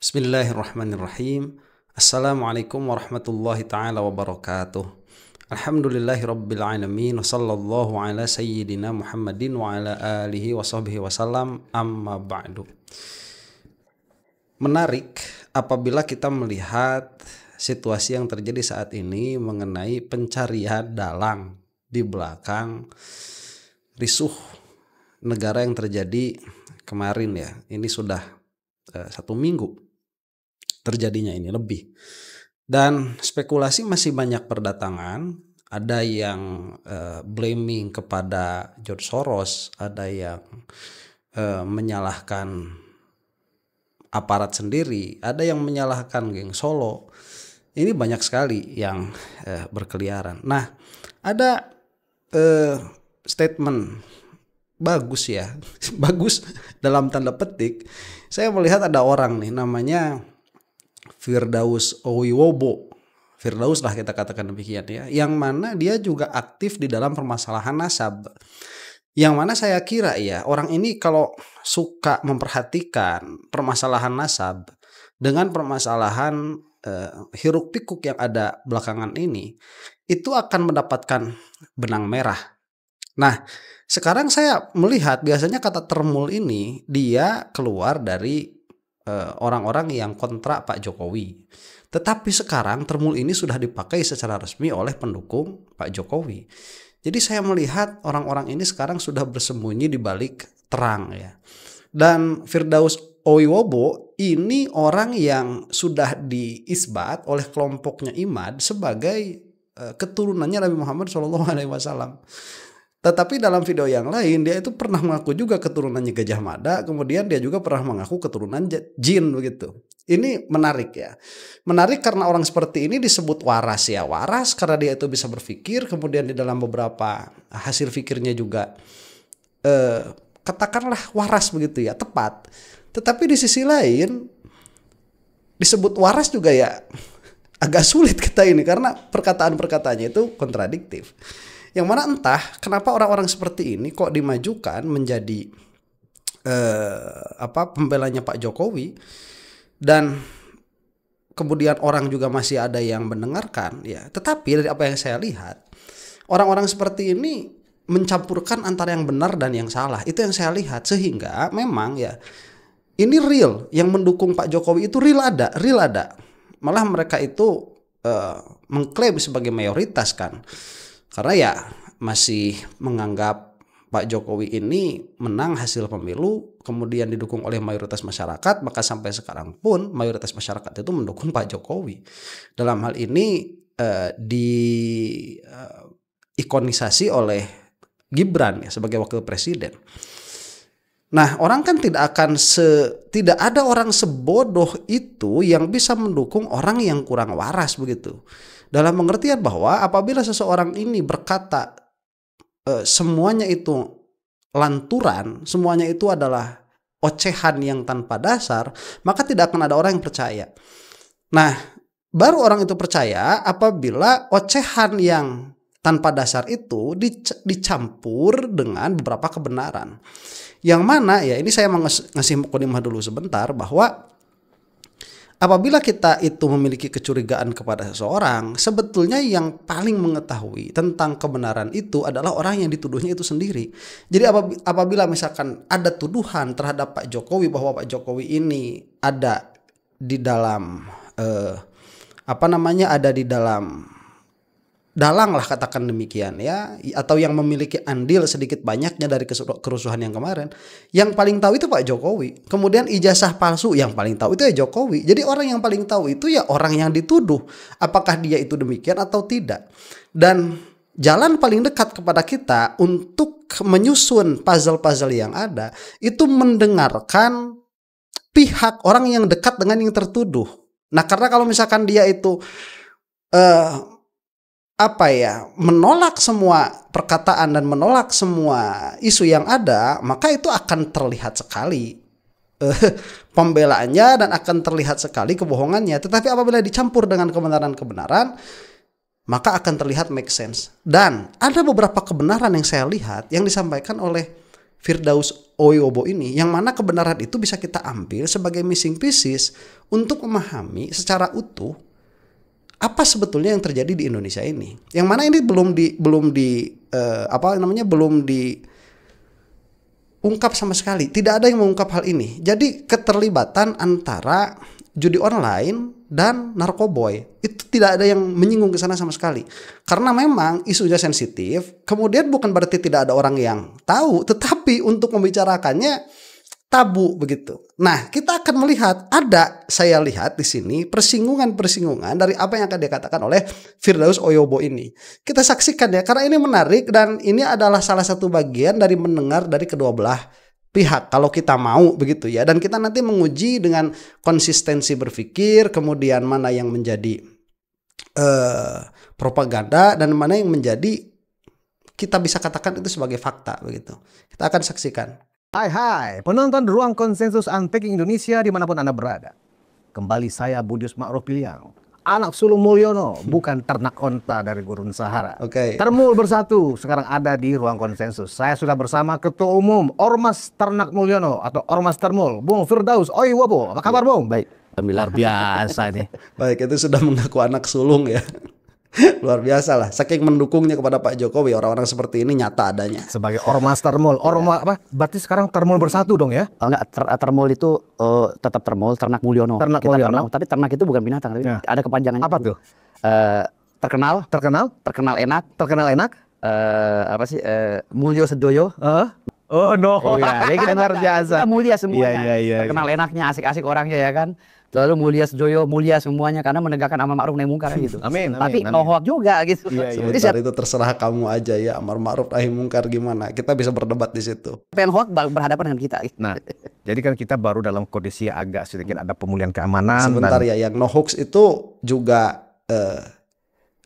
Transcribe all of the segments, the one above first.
Bismillahirrahmanirrahim. Assalamualaikum warahmatullahi ta'ala wabarakatuh. Alhamdulillahirabbil alamin wa sallallahu ala sayyidina Muhammadin wa ala alihi wa sahbihi wasallam, amma ba'du. Menarik apabila kita melihat situasi yang terjadi saat ini mengenai pencarian dalang di belakang risuh negara yang terjadi kemarin ya. Ini sudah 1 minggu terjadinya ini lebih, dan spekulasi masih banyak berdatangan. Ada yang blaming kepada George Soros, ada yang menyalahkan aparat sendiri, ada yang menyalahkan geng Solo. Ini banyak sekali yang berkeliaran. Nah, ada statement bagus ya, bagus dalam tanda petik. Saya melihat ada orang nih namanya Firdaus Owiwobo, Firdaus lah kita katakan demikian ya, yang mana dia juga aktif di dalam permasalahan nasab. Yang mana saya kira ya, orang ini kalau suka memperhatikan permasalahan nasab dengan permasalahan hiruk pikuk yang ada belakangan ini, itu akan mendapatkan benang merah. Nah, sekarang saya melihat biasanya kata termul ini dia keluar dari orang-orang yang kontra Pak Jokowi. Tetapi sekarang termul ini sudah dipakai secara resmi oleh pendukung Pak Jokowi. Jadi saya melihat orang-orang ini sekarang sudah bersembunyi di balik terang ya. Dan Firdaus Owiwobo ini orang yang sudah diisbat oleh kelompoknya Imad sebagai keturunannya Nabi Muhammad SAW. Tetapi dalam video yang lain dia itu pernah mengaku juga keturunannya Gajah Mada, kemudian dia juga pernah mengaku keturunan jin begitu. Ini menarik ya. Menarik karena orang seperti ini disebut waras ya. Waras karena dia itu bisa berpikir, kemudian di dalam beberapa hasil fikirnya juga katakanlah waras begitu ya, tepat. Tetapi di sisi lain disebut waras juga ya agak sulit kita ini karena perkataan-perkataannya itu kontradiktif. Yang mana entah kenapa orang-orang seperti ini kok dimajukan menjadi pembelanya Pak Jokowi, dan kemudian orang juga masih ada yang mendengarkan ya. Tetapi dari apa yang saya lihat, orang-orang seperti ini mencampurkan antara yang benar dan yang salah. Itu yang saya lihat, sehingga memang ya ini real yang mendukung Pak Jokowi itu real ada. Malah mereka itu mengklaim sebagai mayoritas kan. Karena ya masih menganggap Pak Jokowi ini menang hasil pemilu, kemudian didukung oleh mayoritas masyarakat, maka sampai sekarang pun mayoritas masyarakat itu mendukung Pak Jokowi. Dalam hal ini diikonisasi oleh Gibran ya sebagai wakil presiden. Nah, orang kan tidak ada orang sebodoh itu yang bisa mendukung orang yang kurang waras begitu. Dalam pengertian bahwa apabila seseorang ini berkata semuanya itu lanturan, semuanya itu adalah ocehan yang tanpa dasar, maka tidak akan ada orang yang percaya. Nah, baru orang itu percaya apabila ocehan yang tanpa dasar itu dicampur dengan beberapa kebenaran. Yang mana ya, ini saya mau ngasih mukadimah dulu sebentar bahwa apabila kita itu memiliki kecurigaan kepada seseorang, sebetulnya yang paling mengetahui tentang kebenaran itu adalah orang yang dituduhnya itu sendiri. Jadi apabila misalkan ada tuduhan terhadap Pak Jokowi bahwa Pak Jokowi ini ada di dalam ada di dalam dalang lah katakan demikian ya, atau yang memiliki andil sedikit banyaknya dari kerusuhan yang kemarin, yang paling tahu itu Pak Jokowi. Kemudian ijazah palsu yang paling tahu itu ya Jokowi. Jadi orang yang paling tahu itu ya orang yang dituduh, apakah dia itu demikian atau tidak. Dan jalan paling dekat kepada kita untuk menyusun puzzle-puzzle yang ada itu mendengarkan pihak orang yang dekat dengan yang tertuduh. Nah, karena kalau misalkan dia itu menolak semua perkataan dan menolak semua isu yang ada, maka itu akan terlihat sekali pembelaannya dan akan terlihat sekali kebohongannya. Tetapi apabila dicampur dengan kebenaran-kebenaran, maka akan terlihat make sense. Dan ada beberapa kebenaran yang saya lihat yang disampaikan oleh Firdaus Owiwobo ini, yang mana kebenaran itu bisa kita ambil sebagai missing pieces untuk memahami secara utuh apa sebetulnya yang terjadi di Indonesia ini. Yang mana ini belum diungkap sama sekali. Tidak ada yang mengungkap hal ini. Jadi keterlibatan antara judi online dan narkoboy itu tidak ada yang menyinggung ke sana sama sekali. Karena memang isunya sensitif. Kemudian bukan berarti tidak ada orang yang tahu, tetapi untuk membicarakannya tabu begitu. Nah, kita akan melihat saya lihat di sini persinggungan-persinggungan dari apa yang akan dikatakan oleh Firdaus Oyobo ini. Kita saksikan ya, karena ini menarik dan ini adalah salah satu bagian dari mendengar dari kedua belah pihak kalau kita mau begitu ya. Dan kita nanti menguji dengan konsistensi berpikir, kemudian mana yang menjadi propaganda dan mana yang menjadi kita bisa katakan itu sebagai fakta begitu. Kita akan saksikan. Hai penonton Ruang Konsensus Unpacking Indonesia dimanapun Anda berada. Kembali saya Budius Ma'ruf Piliang, anak sulung Mulyono, bukan ternak onta dari gurun Sahara. Termul bersatu sekarang ada di Ruang Konsensus. Saya sudah bersama Ketua Umum Ormas Ternak Mulyono atau Ormas Termul, Bung Firdaus Oyobo. Apa kabar Bung? Baik, luar biasa nih. Baik, itu sudah mengaku anak sulung ya. Luar biasa lah, saking mendukungnya kepada Pak Jokowi, orang-orang seperti ini nyata adanya. Sebagai Ormas Termul, Ormas apa? Berarti sekarang Termul bersatu dong ya? Enggak, Termul itu tetap Termul, Ternak Mulyono. Ternak Mulyono. Tapi ternak itu bukan binatang, tapi ada kepanjangannya. Apa tuh? Terkenal enak. Terkenal enak? Apa sih? Mulyo Sedoyo. Oh no. Oh ya, ini luar biasa. Kita mulia semuanya. Iya. Terkenal enaknya, asik-asik orangnya ya kan. Lalu mulia Sedoyo, mulia semuanya karena menegakkan amar ma'ruf nahi mungkar gitu. Amin. Tapi no hoax juga gitu. Sebentar, itu terserah kamu aja ya, amar ma'ruf nahi mungkar gimana. Kita bisa berdebat di situ. Pengen hoax berhadapan dengan kita. Nah, jadi kan kita baru dalam kondisi agak sedikit ada pemulihan keamanan. Sebentar ya, yang no hoax itu juga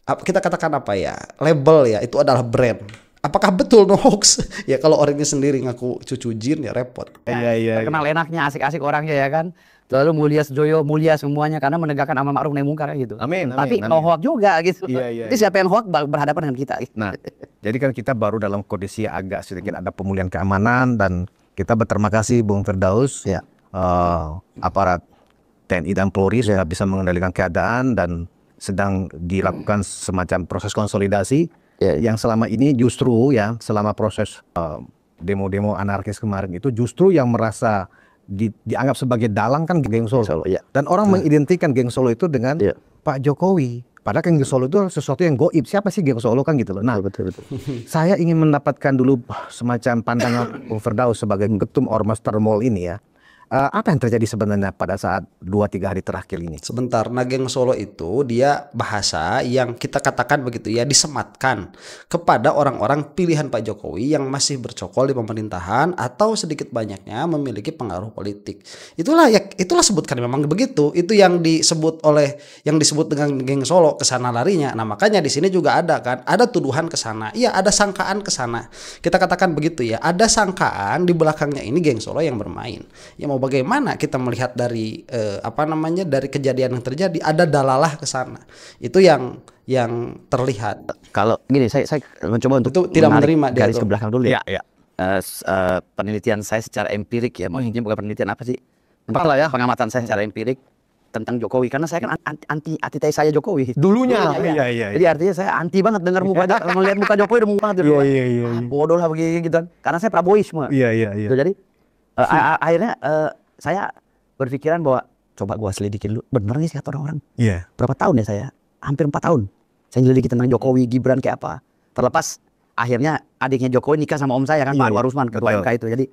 kita katakan apa ya? Label ya, itu adalah brand. Apakah betul no hoax? Ya kalau orangnya sendiri ngaku cucu jin ya repot. Iya. Terkenal enaknya, asik-asik orangnya ya kan. Lalu mulia Sedoyo, mulia semuanya karena menegakkan amar ma'ruf nahi mungkar gitu. Amin. Tapi no hoax juga gitu. Iya. Jadi siapa yang hoax berhadapan dengan kita. Nah, jadi kan kita baru dalam kondisi agak sedikit ada pemulihan keamanan dan kita berterima kasih Bung Firdaus, ya. Aparat TNI dan Polri sudah bisa mengendalikan keadaan dan sedang dilakukan semacam proses konsolidasi yang selama ini justru ya selama proses demo-demo anarkis kemarin itu justru yang merasa dianggap sebagai dalang kan geng Solo. Dan orang mengidentikan geng Solo itu dengan Pak Jokowi. Padahal geng Solo itu sesuatu yang goib. Siapa sih geng Solo kan gitu loh. Nah, betul. Saya ingin mendapatkan dulu semacam pandangan Bung Firdaus sebagai ketum Ormas Termul ini ya. Apa yang terjadi sebenarnya pada saat 2-3 hari terakhir ini? Sebentar, Geng Solo itu dia bahasa yang kita katakan begitu ya, disematkan kepada orang-orang pilihan Pak Jokowi yang masih bercokol di pemerintahan atau sedikit banyaknya memiliki pengaruh politik. Itulah sebutkan memang begitu. Itu yang disebut dengan Geng Solo, kesana larinya. Nah, makanya di sini juga ada tuduhan ke sana. Iya, ada sangkaan ke sana. Kita katakan begitu ya, ada sangkaan di belakangnya ini Geng Solo yang bermain. Ya mau bagaimana kita melihat dari dari kejadian yang terjadi, ada dalalah ke sana. Itu yang terlihat. Kalau gini, saya mencoba untuk itu tidak menerima garis ke belakang dulu ya. Penelitian saya secara empirik ya, mungkin bukan penelitian apa sih? Pengamatan saya secara empirik tentang Jokowi, karena saya kan anti saya Jokowi dulunya. Iya. Jadi artinya saya anti banget dengar melihat muka Jokowi udah banget gitu. Iya. Bodoh lah begini gitu kan. Karena saya Prabowisme. Iya. Jadi akhirnya saya berpikiran bahwa coba gua selidikin dulu, bener nih sih kata orang-orang. Iya. Berapa tahun ya saya? Hampir 4 tahun. Saya nyelidiki tentang Jokowi, Gibran kayak apa. Terlepas akhirnya adiknya Jokowi nikah sama om saya kan, Pak Anwar Usman, ketua MK itu. Jadi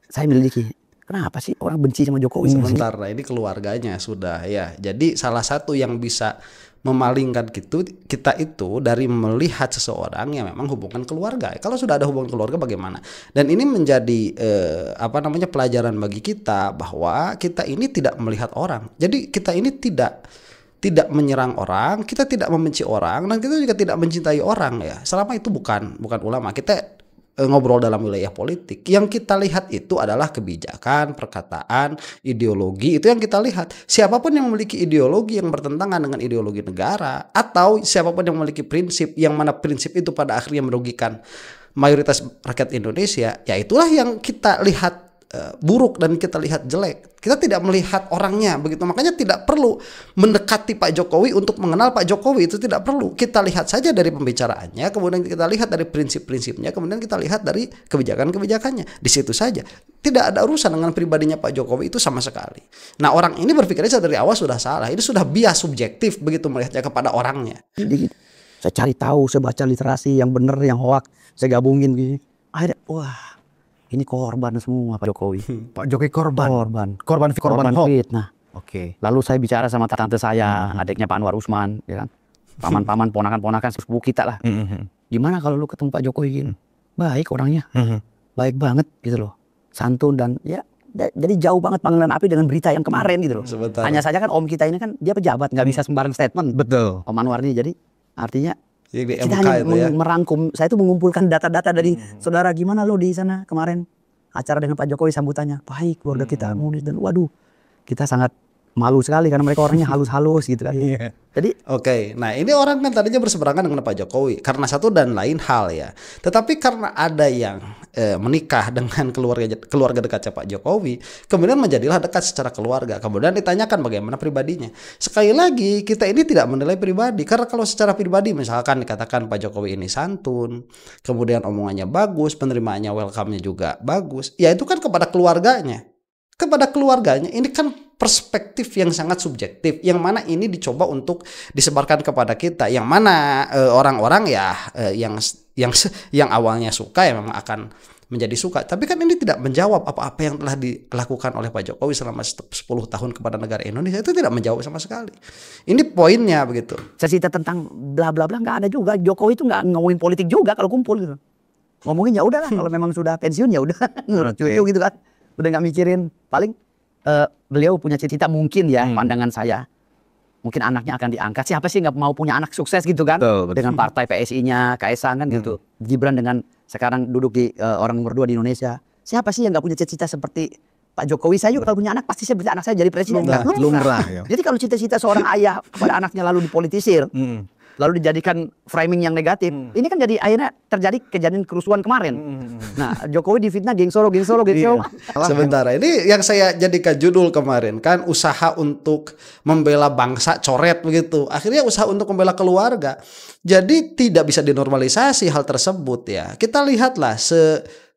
saya menyelidiki. Kenapa sih orang benci sama Jokowi? Sebentar, ini keluarganya sudah ya. Jadi salah satu yang bisa memalingkan kita itu dari melihat seseorang yang memang hubungan keluarga. Kalau sudah ada hubungan keluarga bagaimana? Dan ini menjadi pelajaran bagi kita bahwa kita ini tidak melihat orang. Jadi kita ini tidak menyerang orang, kita tidak membenci orang, dan kita juga tidak mencintai orang ya. Selama itu bukan ulama. Kita ngobrol dalam wilayah politik. Yang kita lihat itu adalah kebijakan, perkataan, ideologi. Itu yang kita lihat. Siapapun yang memiliki ideologi yang bertentangan dengan ideologi negara, atau siapapun yang memiliki prinsip, yang mana prinsip itu pada akhirnya merugikan mayoritas rakyat Indonesia, ya itulah yang kita lihat buruk dan kita lihat jelek. Kita tidak melihat orangnya begitu. Makanya tidak perlu mendekati Pak Jokowi untuk mengenal Pak Jokowi, itu tidak perlu. Kita lihat saja dari pembicaraannya, kemudian kita lihat dari prinsip-prinsipnya, kemudian kita lihat dari kebijakan-kebijakannya. Di situ saja. Tidak ada urusan dengan pribadinya Pak Jokowi itu sama sekali. Nah, orang ini berpikirnya dari awal sudah salah. Ini sudah bias subjektif begitu melihatnya kepada orangnya. Jadi, saya cari tahu, saya baca literasi yang benar, yang hoak, saya gabungin gini. Akhirnya, wah, ini korban semua Pak Jokowi. Pak Jokowi korban. Korban hoax. fitnah. Oke. Lalu saya bicara sama tante saya, adiknya Pak Anwar Usman, ya kan. Paman-paman, ponakan-ponakan, sepupu kita lah. Gimana kalau lu ketemu Pak Jokowi gini? Baik orangnya. Baik banget gitu loh. Santun dan ya jadi jauh banget panggilan api dengan berita yang kemarin gitu loh. Sebentar. Hanya saja kan om kita ini kan dia pejabat, nggak bisa sembarang statement. Betul. Om Anwar ini jadi artinya Di kita MK hanya itu ya. merangkum. Saya itu mengumpulkan data-data dari saudara, gimana lo di sana kemarin acara dengan Pak Jokowi, sambutannya baik, keluarga kita dan waduh, kita sangat malu sekali karena mereka orangnya halus-halus gitu kan. Jadi Oke, nah ini orang kan tadinya berseberangan dengan Pak Jokowi karena satu dan lain hal ya. Tetapi karena ada yang menikah dengan keluarga dekatnya Pak Jokowi, kemudian menjadilah dekat secara keluarga. Kemudian ditanyakan bagaimana pribadinya. Sekali lagi kita ini tidak menilai pribadi, karena kalau secara pribadi misalkan dikatakan Pak Jokowi ini santun, kemudian omongannya bagus, penerimaannya welcome-nya juga bagus, ya itu kan kepada keluarganya. Kepada keluarganya ini kan perspektif yang sangat subjektif, yang mana ini dicoba untuk disebarkan kepada kita, yang mana orang-orang ya yang awalnya suka ya memang akan menjadi suka. Tapi kan ini tidak menjawab apa-apa yang telah dilakukan oleh Pak Jokowi selama 10 tahun kepada negara Indonesia, itu tidak menjawab sama sekali. Ini poinnya begitu. cerita tentang bla bla bla nggak ada juga. Jokowi itu nggak ngomongin politik juga kalau kumpul gitu. Ngomongin ya udahlah, kalau memang sudah pensiun ya udah cucu gitu kan. Udah nggak mikirin, paling beliau punya cita-cita mungkin ya, pandangan saya. Mungkin anaknya akan diangkat. Siapa sih nggak mau punya anak sukses gitu kan? Betul. Dengan partai PSI-nya, Kaisang kan gitu. Gibran dengan sekarang duduk di orang nomor 2 di Indonesia. Siapa sih yang nggak punya cita-cita seperti Pak Jokowi? Saya juga kalau punya anak pasti saya beri anak saya jadi presiden. Lumrah. Ya. Jadi kalau cita-cita seorang ayah kepada anaknya lalu dipolitisir, lalu dijadikan framing yang negatif, ini kan jadi akhirnya terjadi kejadian kerusuhan kemarin. Nah, Jokowi difitnah geng Solo. Sebentar, ini yang saya jadikan judul kemarin kan, usaha untuk membela bangsa coret begitu. Akhirnya usaha untuk membela keluarga. Jadi tidak bisa dinormalisasi hal tersebut ya. Kita lihatlah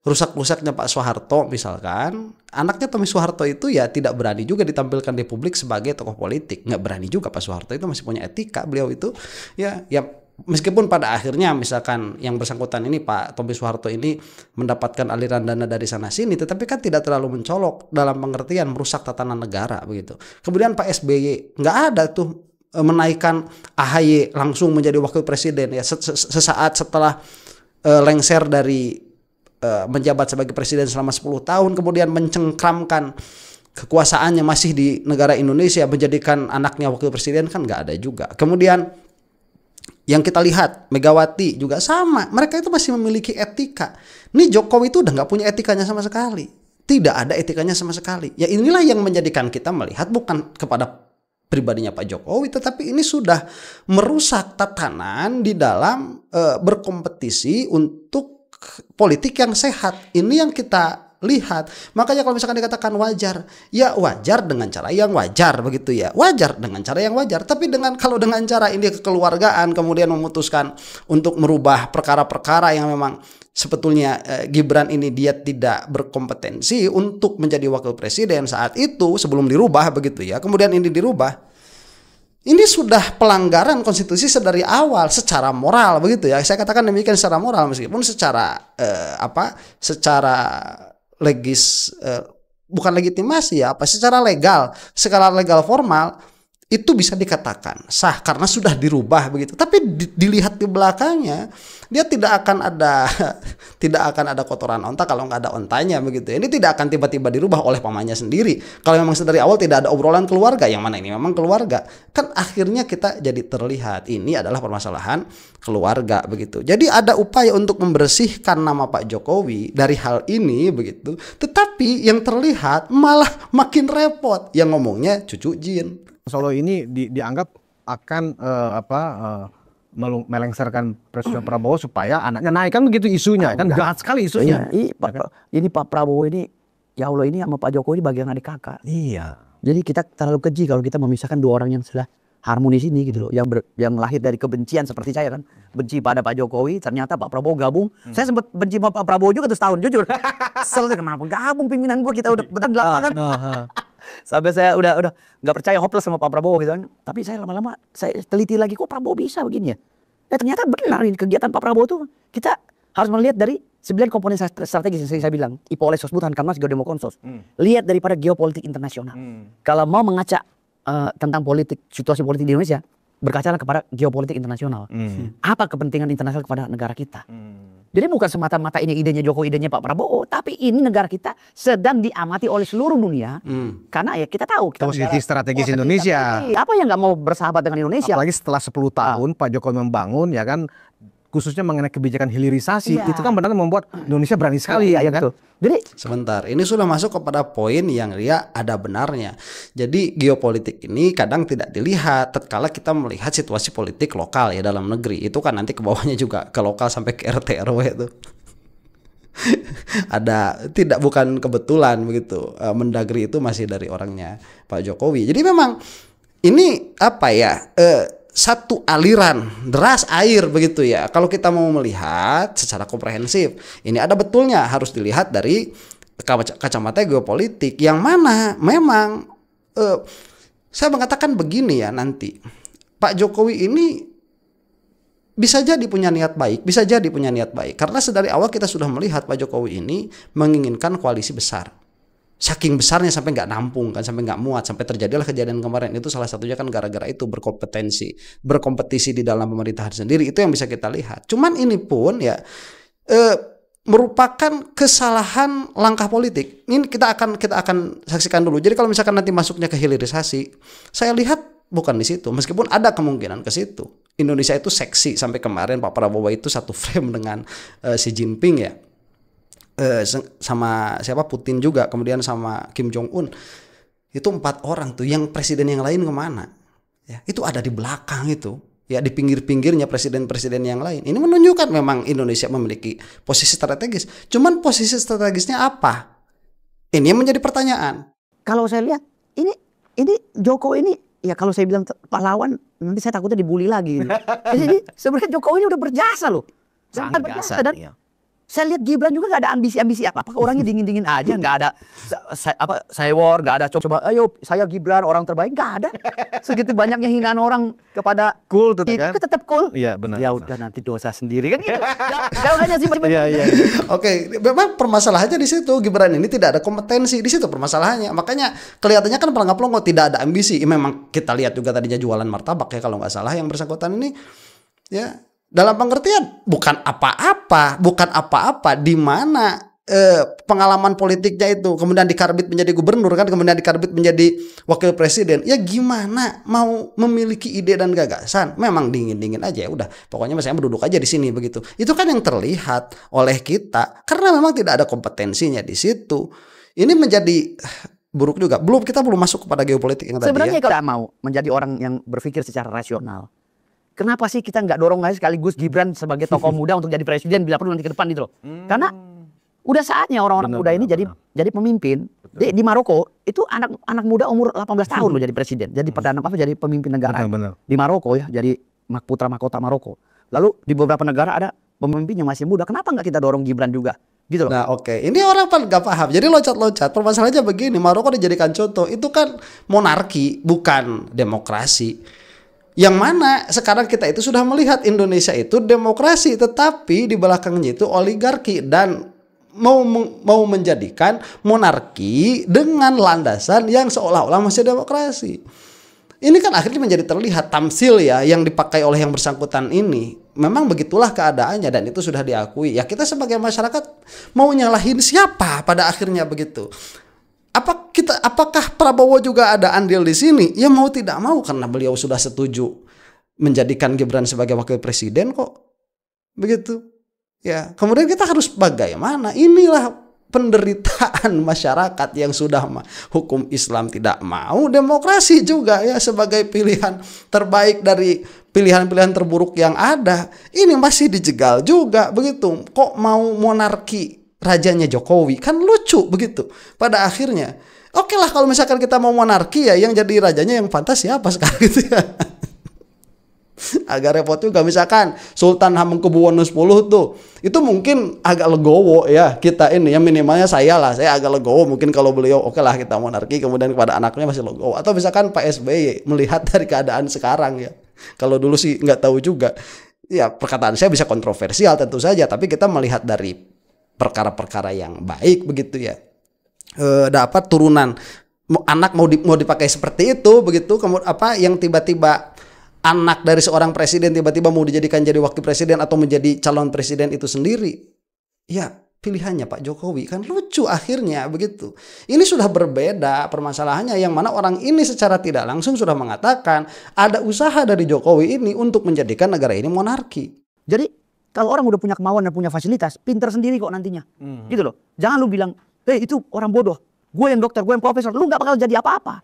rusak-rusaknya Pak Soeharto misalkan, anaknya Tommy Soeharto itu ya tidak berani juga ditampilkan di publik sebagai tokoh politik. Nggak berani juga Pak Soeharto itu, masih punya etika beliau itu ya meskipun pada akhirnya misalkan yang bersangkutan ini Pak Tommy Soeharto ini mendapatkan aliran dana dari sana sini, tetapi kan tidak terlalu mencolok dalam pengertian merusak tatanan negara begitu. Kemudian Pak SBY nggak ada tuh menaikkan AHY langsung menjadi wakil presiden ya sesaat setelah lengser dari menjabat sebagai presiden selama 10 tahun, kemudian mencengkramkan kekuasaannya masih di negara Indonesia, menjadikan anaknya wakil presiden, kan nggak ada juga. Kemudian yang kita lihat Megawati juga sama, mereka itu masih memiliki etika. Ini Jokowi itu udah nggak punya etikanya sama sekali, tidak ada etikanya sama sekali. Ya inilah yang menjadikan kita melihat bukan kepada pribadinya Pak Jokowi, tetapi ini sudah merusak tatanan di dalam berkompetisi untuk politik yang sehat. Ini yang kita lihat. Makanya kalau misalkan dikatakan wajar, ya wajar dengan cara yang wajar begitu ya. Wajar dengan cara yang wajar. Tapi kalau dengan cara ini kekeluargaan kemudian memutuskan untuk merubah perkara-perkara yang memang sebetulnya Gibran ini dia tidak berkompetensi untuk menjadi wakil presiden saat itu sebelum dirubah begitu ya. Kemudian ini dirubah. Ini sudah pelanggaran konstitusi sedari awal secara moral begitu ya. Saya katakan demikian secara moral, meskipun secara bukan legitimasi ya, secara legal formal itu bisa dikatakan sah karena sudah dirubah begitu. Tapi dilihat di belakangnya, dia tidak akan ada kotoran onta kalau nggak ada ontanya begitu. Ini tidak akan tiba-tiba dirubah oleh pamannya sendiri. Kalau memang dari awal tidak ada obrolan keluarga, yang mana ini memang keluarga, kan akhirnya kita jadi terlihat ini adalah permasalahan keluarga begitu. Jadi ada upaya untuk membersihkan nama Pak Jokowi dari hal ini begitu. Tetapi yang terlihat malah makin repot. Yang ngomongnya cucu jin. Solo ini dianggap akan melengsarkan Presiden Prabowo supaya anaknya naik, kan begitu isunya, kan jahat sekali isunya. Ini Pak Prabowo ini ya Allah ini sama Pak Jokowi bagian adik kakak. Iya. Jadi kita terlalu keji kalau kita memisahkan dua orang yang sudah harmonis ini gitu loh. Yang lahir dari kebencian seperti saya kan. Benci pada Pak Jokowi, ternyata Pak Prabowo gabung. Saya sempat benci sama Pak Prabowo juga tuh setahun, jujur. Kesel kenapa gabung pimpinan gua, kita udah betul kan. Sampai saya udah nggak percaya, hopeless sama Pak Prabowo gitu kan. Tapi saya lama-lama saya teliti lagi, kok Prabowo bisa begini ya. Ternyata benar ini kegiatan Pak Prabowo tuh kita harus melihat dari 9 komponen strategis yang saya bilang. IPO oleh Sosbutan, Kamnas, Geodemokonsos. Lihat daripada geopolitik internasional. Kalau mau mengaca tentang situasi politik di Indonesia, berkacalah kepada geopolitik internasional. Apa kepentingan internasional kepada negara kita? Jadi bukan semata-mata ini idenya Jokowi, idenya Pak Prabowo, tapi ini negara kita sedang diamati oleh seluruh dunia. Karena ya kita tahu kita posisi strategis Indonesia. Apa yang nggak mau bersahabat dengan Indonesia? Apalagi setelah 10 tahun Pak Jokowi membangun, ya kan, khususnya mengenai kebijakan hilirisasi, itu kan benar membuat Indonesia berani sekali, ya kan? Jadi sebentar, ini sudah masuk kepada poin yang dia ada benarnya. Jadi geopolitik ini kadang tidak dilihat tatkala kita melihat situasi politik lokal ya dalam negeri. Itu kan nanti ke bawahnya juga ke lokal sampai ke RT RW itu. Bukan kebetulan begitu. Mendagri itu masih dari orangnya Pak Jokowi. Jadi memang ini apa ya? Satu aliran deras air begitu ya. Kalau kita mau melihat secara komprehensif, ini ada betulnya harus dilihat dari kacamata geopolitik yang mana memang saya mengatakan begini ya, nanti Pak Jokowi ini bisa jadi punya niat baik, karena sedari awal kita sudah melihat Pak Jokowi ini menginginkan koalisi besar. Saking besarnya sampai nggak nampung kan, sampai nggak muat, sampai terjadilah kejadian kemarin itu. Salah satunya kan gara-gara itu berkompetisi di dalam pemerintahan sendiri, itu yang bisa kita lihat. Cuman ini pun ya merupakan kesalahan langkah politik. Ini kita akan saksikan dulu. Jadi kalau misalkan nanti masuknya ke hilirisasi, saya lihat bukan di situ, meskipun ada kemungkinan ke situ. Indonesia itu seksi sampai kemarin Pak Prabowo itu satu frame dengan Xi Jinping ya. Sama siapa, Putin juga, kemudian sama Kim Jong Un. Itu 4 orang tuh, yang presiden yang lain kemana ya, itu ada di belakang itu ya, di pinggir-pinggirnya presiden-presiden yang lain. Ini menunjukkan memang Indonesia memiliki posisi strategis. Cuman posisi strategisnya apa, ini yang menjadi pertanyaan. Kalau saya lihat ini Jokowi ini ya, kalau saya bilang pahlawan nanti saya takutnya dibully lagi gitu. Jadi sebenarnya Jokowi ini udah berjasa loh, sangat berjasa. Dan iya, saya lihat Gibran juga nggak ada ambisi-ambisi apa-apa, orangnya dingin-dingin aja, nggak ada saywar, nggak ada coba ayo saya Gibran orang terbaik, nggak ada. Segitu banyaknya hinaan orang kepada cool tuh kan? Tetap cool. Iya benar. Ya udah nanti dosa sendiri kan gitu. Jangan sih. Iya. Oke, memang permasalahannya di situ, Gibran ini tidak ada kompetensi, di situ permasalahannya. Makanya kelihatannya kan pelangga-pelangga tidak ada ambisi. Memang kita lihat juga tadinya jualan martabak ya kalau nggak salah yang bersangkutan ini ya. Dalam pengertian bukan apa-apa, di mana pengalaman politiknya itu kemudian dikarbit menjadi gubernur kan, kemudian dikarbit menjadi wakil presiden. Ya gimana mau memiliki ide dan gagasan? Memang dingin-dingin aja, ya udah. Pokoknya saya duduk aja di sini begitu. Itu kan yang terlihat oleh kita karena memang tidak ada kompetensinya di situ. Ini menjadi buruk juga. Kita belum masuk kepada geopolitik yang tadi. Sebenarnya kalau mau menjadi orang yang berpikir secara rasional, kenapa sih kita nggak dorong aja sekaligus Gibran sebagai tokoh muda untuk jadi presiden bila perlu nanti ke depan gitu loh. Karena udah saatnya orang-orang muda ini jadi pemimpin. Di Maroko itu anak muda umur 18 tahun loh jadi presiden, jadi jadi pemimpin negara. Di Maroko ya, jadi putra mahkota Maroko. Lalu di beberapa negara ada pemimpin yang masih muda. Kenapa nggak kita dorong Gibran juga? Gitu loh. Nah oke, ini orang pada nggak paham. Jadi loncat-loncat. Permasalahannya begini, Maroko dijadikan contoh. Itu kan monarki, bukan demokrasi. Yang mana sekarang kita itu sudah melihat Indonesia itu demokrasi, tetapi di belakangnya itu oligarki dan mau menjadikan monarki dengan landasan yang seolah-olah masih demokrasi. Ini kan akhirnya menjadi terlihat tamsil ya yang dipakai oleh yang bersangkutan ini. Memang begitulah keadaannya dan itu sudah diakui. Ya kita sebagai masyarakat mau nyalahin siapa pada akhirnya begitu. Apakah Prabowo juga ada andil di sini? Ya mau tidak mau karena beliau sudah setuju menjadikan Gibran sebagai wakil presiden kok. Begitu. Ya, kemudian kita harus bagaimana? Inilah penderitaan masyarakat yang sudah hukum Islam tidak mau, demokrasi juga ya sebagai pilihan terbaik dari pilihan-pilihan terburuk yang ada. Ini masih dijegal juga begitu. Kok mau monarki rajanya Jokowi. Kan lucu begitu. Pada akhirnya, oke lah kalau misalkan kita mau monarki ya yang jadi rajanya yang pantas siapa sekarang gitu ya. Agak repot juga misalkan Sultan Hamengkubuwono X tuh itu mungkin agak legowo ya kita ini ya, minimalnya saya agak legowo mungkin kalau beliau oke lah kita monarki, kemudian kepada anaknya masih legowo, atau misalkan Pak SBY melihat dari keadaan sekarang ya, kalau dulu sih nggak tahu juga ya, perkataan saya bisa kontroversial tentu saja, tapi kita melihat dari perkara-perkara yang baik begitu ya, dapat turunan anak mau dipakai seperti itu begitu, kemudian apa yang tiba-tiba anak dari seorang presiden tiba-tiba mau dijadikan jadi wakil presiden atau menjadi calon presiden itu sendiri. Ya, pilihannya Pak Jokowi, kan lucu akhirnya begitu. Ini sudah berbeda permasalahannya, yang mana orang ini secara tidak langsung sudah mengatakan ada usaha dari Jokowi ini untuk menjadikan negara ini monarki. Jadi kalau orang udah punya kemauan dan punya fasilitas, pinter sendiri kok nantinya. Gitu loh. Jangan lu bilang, itu orang bodoh. Gue yang dokter, gue yang profesor, lu nggak bakal jadi apa-apa.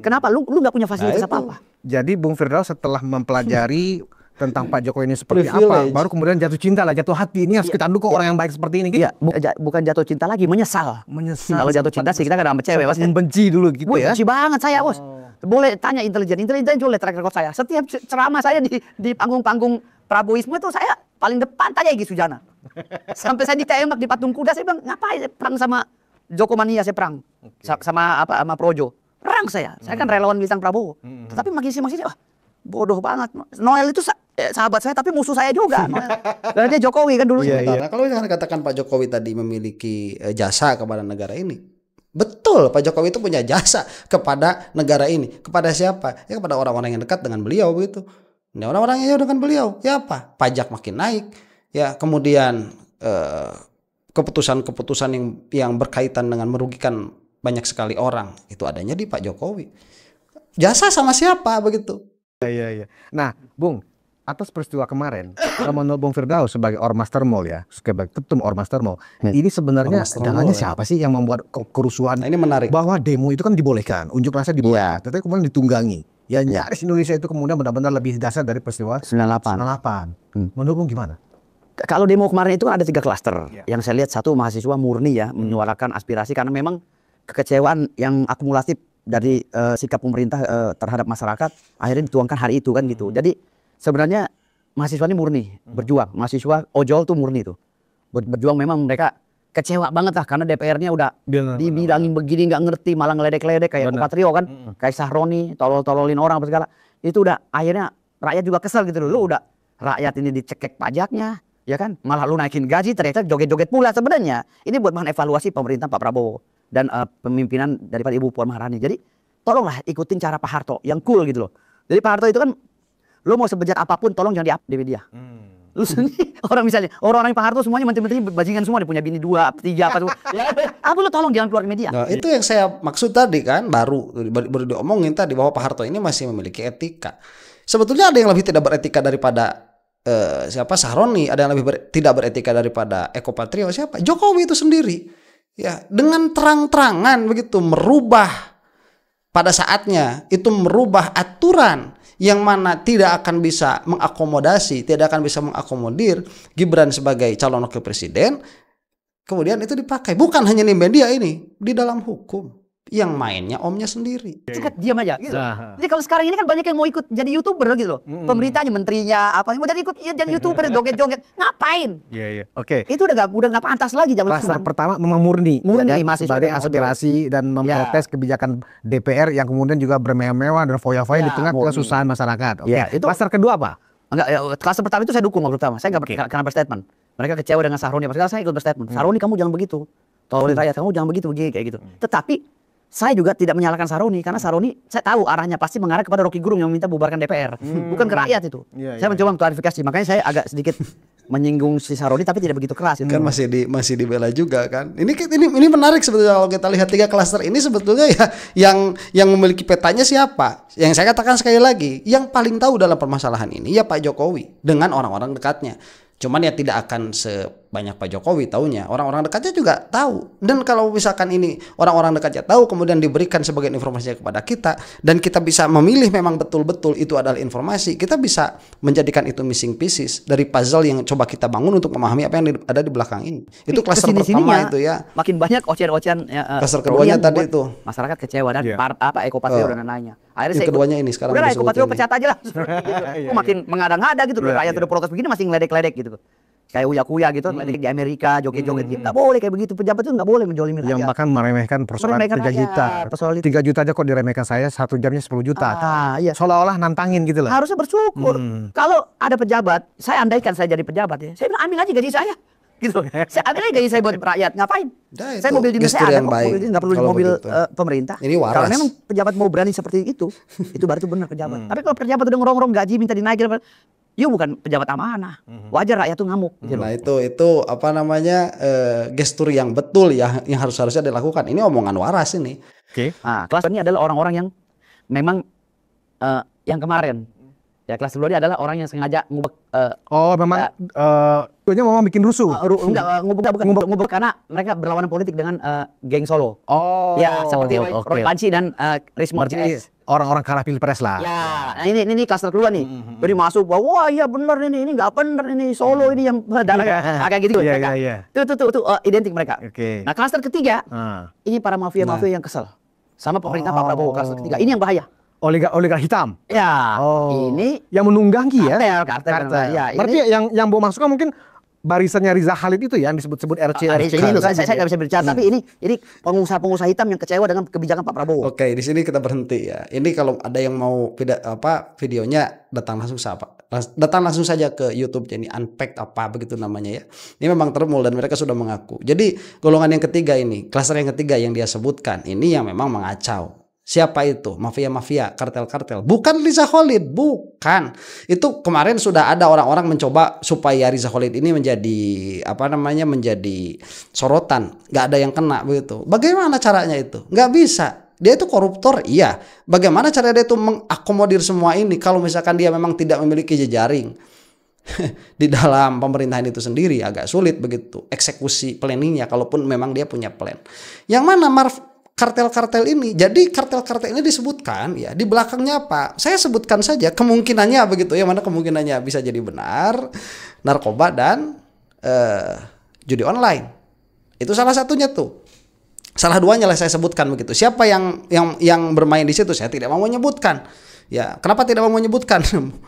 Kenapa? Lu nggak punya fasilitas apa-apa. Jadi Bung Firdaus setelah mempelajari tentang Pak Jokowi ini seperti apa, baru kemudian jatuh cinta lah, jatuh hati. Ini harus kita dukung orang yang baik seperti ini. Gitu? Iya, bukan jatuh cinta lagi, menyesal. Kalau jatuh cinta sih kita nggak sama cewek, Mas. Membenci dulu gitu ya. Benci banget saya, Bos. Boleh tanya intelijen boleh track record saya. Setiap ceramah saya di panggung-panggung Prabowisme itu saya paling depan, tanya Egy Sujana. Sampai saya ditembak di patung kuda, saya bilang ngapain saya perang sama Joko Mania, saya perang sama Projo. Perang saya kan relawan bintang Prabowo. Tetapi makin sih wah, bodoh banget. Noel itu sahabat saya tapi musuh saya juga. Karena dia Jokowi kan dulu. Nah, kalau misalkan katakan Pak Jokowi tadi memiliki jasa kepada negara ini, betul, Pak Jokowi itu punya jasa kepada negara ini. Kepada siapa? Ya kepada orang-orang yang dekat dengan beliau begitu. Nah, orang-orang yang dengan beliau, ya apa? Pajak makin naik, ya kemudian keputusan-keputusan yang berkaitan dengan merugikan banyak sekali orang itu adanya di Pak Jokowi. Jasa sama siapa begitu? Iya. Nah, Bung, atas peristiwa kemarin, menurut Bung Firdaus sebagai Ormas Termol ya, sebagai ketum Ormas Termol, ini sebenarnya dalangnya siapa sih yang membuat kerusuhan? Nah, ini menarik. Bahwa demo itu kan dibolehkan, unjuk rasa dibolehkan, tapi kemudian ditunggangi. Ya nyaris Indonesia itu kemudian benar-benar lebih dasar dari peristiwa 98. Menurut Bung gimana? Kalau demo kemarin itu kan ada 3 klaster. Yang saya lihat satu mahasiswa murni ya, menyuarakan aspirasi karena memang kekecewaan yang akumulatif dari sikap pemerintah terhadap masyarakat akhirnya dituangkan hari itu kan gitu. Jadi sebenarnya mahasiswa ini murni berjuang. Mahasiswa ojol tuh murni tuh berjuang, memang mereka kecewa banget lah karena DPR-nya udah dibilangin begini nggak ngerti, malah ngeledek-ledek kayak Patrio kan, kayak Sahroni tolol-tololin orang apa segala. Itu udah akhirnya rakyat juga kesel gitu loh. Lu udah rakyat ini dicekek pajaknya, ya kan? Malah lu naikin gaji, ternyata joget-joget pula sebenarnya. Ini buat bahan evaluasi pemerintah Pak Prabowo dan pemimpinan daripada Ibu Puan Maharani. Jadi tolonglah ikutin cara Pak Harto yang cool gitu loh. Jadi Pak Harto itu kan, lo mau sebejat apapun tolong jangan di media. Lu sendiri orang misalnya orang-orang Pak Harto semuanya menteri-menteri bajingan semua, dia punya bini 2, 3 apa tuh. Apa lu tolong jangan keluar di media. Nah, itu yang saya maksud tadi kan, baru diomongin tadi bahwa Pak Harto ini masih memiliki etika. Sebetulnya ada yang lebih tidak beretika daripada Sahroni, ada yang lebih tidak beretika daripada Eko Patrio, siapa? Jokowi itu sendiri. Ya, dengan terang-terangan begitu merubah pada saatnya itu merubah aturan yang mana tidak akan bisa mengakomodasi, tidak akan bisa mengakomodir Gibran sebagai calon wakil presiden. Kemudian itu dipakai bukan hanya di media ini, di dalam hukum yang mainnya omnya sendiri. Diam aja gitu. Jadi kalau sekarang ini kan banyak yang mau ikut jadi YouTuber gitu loh. Pemerintahnya, menterinya apa mau jadi ikut jadi YouTuber, joget-joget. Ngapain? Iya. Oke. Itu udah nggak pantas lagi zaman sekarang. Pertama memang murni masih sebagai aspirasi dan memprotes kebijakan DPR yang kemudian juga bermewah-mewah dan foya-foya di tengah kesusahan masyarakat. Oke. Itu klaster kedua apa? Enggak, klaster pertama itu saya dukung pertama. Saya nggak karena berstatement. Mereka kecewa dengan Sahroni. Padahal saya ikut berstatement. Sahroni kamu jangan begitu. Tolong rakyat kamu jangan begitu begini kayak gitu. Tetapi saya juga tidak menyalahkan Sahroni karena Sahroni saya tahu arahnya pasti mengarah kepada Rocky Gerung yang minta bubarkan DPR, bukan ke rakyat itu. Saya mencoba mengklarifikasi, makanya saya agak sedikit menyinggung si Sahroni tapi tidak begitu keras. Kan masih dibela juga kan. Ini menarik sebetulnya kalau kita lihat 3 klaster ini sebetulnya ya yang memiliki petanya siapa? Yang saya katakan sekali lagi, yang paling tahu dalam permasalahan ini ya Pak Jokowi dengan orang-orang dekatnya. Cuman ya tidak akan banyak Pak Jokowi taunya, orang-orang dekatnya juga tahu. Dan kalau misalkan ini orang-orang dekatnya tahu kemudian diberikan sebagai informasi kepada kita dan kita bisa memilih memang betul-betul itu adalah informasi, kita bisa menjadikan itu missing pieces dari puzzle yang coba kita bangun untuk memahami apa yang ada di belakang ini. Itu klaster pertama itu ya. Makin banyak ocehan-ocehan klaster keduanya tadi itu. Masyarakat kecewa dan Eko Patrio dan lain-lainnya. Akhirnya yang keduanya ini sekarang udah Eko Patrio pecat aja lah. Gitu. Makin mengada-ngada gitu loh. Rakyat udah protes begini masih ngeledek-ledek gitu. Kayak uya-kuya gitu, di Amerika, joget-joget. Nggak boleh kayak begitu. Pejabat itu nggak boleh menjolimi rakyat. Yang bahkan meremehkan persoalan 3 juta. 3 juta aja kok diremehkan, saya 1 jamnya 10 juta. Iya. Seolah-olah nantangin gitu loh. Harusnya bersyukur. Kalau ada pejabat, saya andaikan saya jadi pejabat ya, saya bilang ambil aja gaji saya. Gitu. Saya ambil aja gaji saya buat rakyat. Ngapain? Saya mobil dinas saya ada kok. Mobil dinas nggak perlu mobil pemerintah. Ini waras. Kalau memang pejabat mau berani seperti itu baru itu benar pejabat. Tapi kalau pejabat udah ngerongrong gaji minta dinaikin, you bukan pejabat amanah. Wajar rakyat tuh ngamuk. Gitu. Nah itu apa namanya gestur yang betul ya yang harusnya dilakukan. Ini omongan waras ini. Oke. Nah, kelas ini adalah orang-orang yang memang yang kemarin. Ya kelas kedua ini adalah orang yang sengaja ngubek. Memang tujuannya memang bikin rusuh. Ngubek karena mereka berlawanan politik dengan geng Solo. Ya seperti Roy Panci dan Rismo. Orang-orang kalah pilpres lah. Ya, nah ini klaster kedua nih. Jadi masuk bahwa wah iya benar ini enggak benar ini Solo ini yang agak gitu. Iya. Tuh identik mereka. Oke. Nah, klaster ketiga ini para mafia-mafia yang kesel sama pemerintah Pak Prabowo. Klaster ketiga ini yang bahaya. Oligark hitam. Ya, ini yang menunggangi ya. Kartel. Ya, berarti yang bawa masukan mungkin barisannya Riza Khalid itu ya, yang disebut-sebut RC. Ini loh, saya nggak bisa berbicara, tapi ini pengusaha-pengusaha hitam yang kecewa dengan kebijakan Pak Prabowo. Oke, di sini kita berhenti ya. Ini kalau ada yang mau videonya datang langsung saja ke YouTube ini Unpacked apa begitu namanya ya. Ini memang termul dan mereka sudah mengaku. Jadi golongan yang ketiga ini, klaster yang ketiga yang dia sebutkan ini yang memang mengacau. Siapa itu? Mafia-mafia, kartel-kartel. Bukan Riza Khalid, bukan. Itu kemarin sudah ada orang-orang mencoba supaya Riza Khalid ini menjadi sorotan. Gak ada yang kena begitu. Bagaimana caranya itu? Gak bisa. Dia itu koruptor, iya. Bagaimana cara dia itu mengakomodir semua ini kalau misalkan dia memang tidak memiliki jejaring di dalam pemerintahan itu sendiri, agak sulit begitu eksekusi planningnya kalaupun memang dia punya plan. Yang mana kartel-kartel ini, jadi kartel-kartel ini disebutkan ya di belakangnya apa? Saya sebutkan saja kemungkinannya begitu ya, mana kemungkinannya bisa jadi benar narkoba dan judi online. Itu salah satunya tuh. Salah duanya lah saya sebutkan begitu. Siapa yang bermain di situ saya tidak mau menyebutkan. Ya, kenapa tidak mau menyebutkan?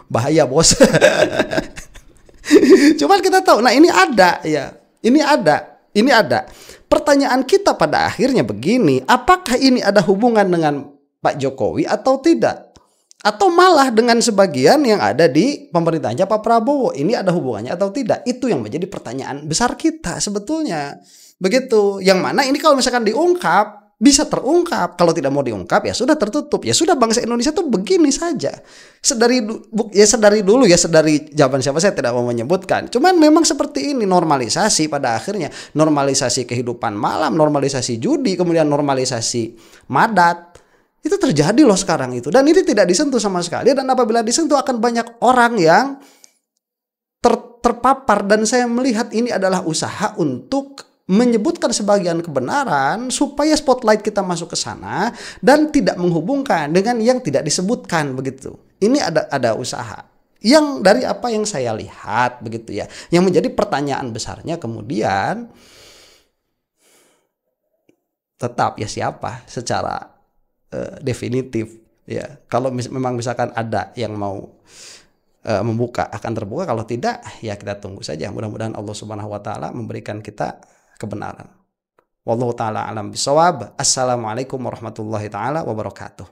Bahaya, Bos. Cuman kita tahu, nah ini ada ya. Ini ada. Pertanyaan kita pada akhirnya begini, apakah ini ada hubungan dengan Pak Jokowi atau tidak? Atau malah dengan sebagian yang ada di pemerintahnya Pak Prabowo, ini ada hubungannya atau tidak? Itu yang menjadi pertanyaan besar kita sebetulnya. Begitu. Yang mana ini kalau misalkan diungkap, bisa terungkap. Kalau tidak mau diungkap ya sudah tertutup. Ya sudah, bangsa Indonesia tuh begini saja. Sedari zaman siapa saya tidak mau menyebutkan. Cuman memang seperti ini normalisasi pada akhirnya. Normalisasi kehidupan malam, normalisasi judi, kemudian normalisasi madat. Itu terjadi loh sekarang itu. Dan ini tidak disentuh sama sekali. Dan apabila disentuh akan banyak orang yang terpapar. Dan saya melihat ini adalah usaha untuk menyebutkan sebagian kebenaran supaya spotlight kita masuk ke sana dan tidak menghubungkan dengan yang tidak disebutkan begitu. Ini ada usaha yang dari apa yang saya lihat begitu ya. Yang menjadi pertanyaan besarnya kemudian tetap ya siapa secara definitif ya. Kalau memang misalkan ada yang mau membuka akan terbuka, kalau tidak ya kita tunggu saja. Mudah-mudahan Allah Subhanahu wa taala memberikan kita kebenaran. Wallahu taala alam bisawab. Assalamualaikum warahmatullahi taala wabarakatuh.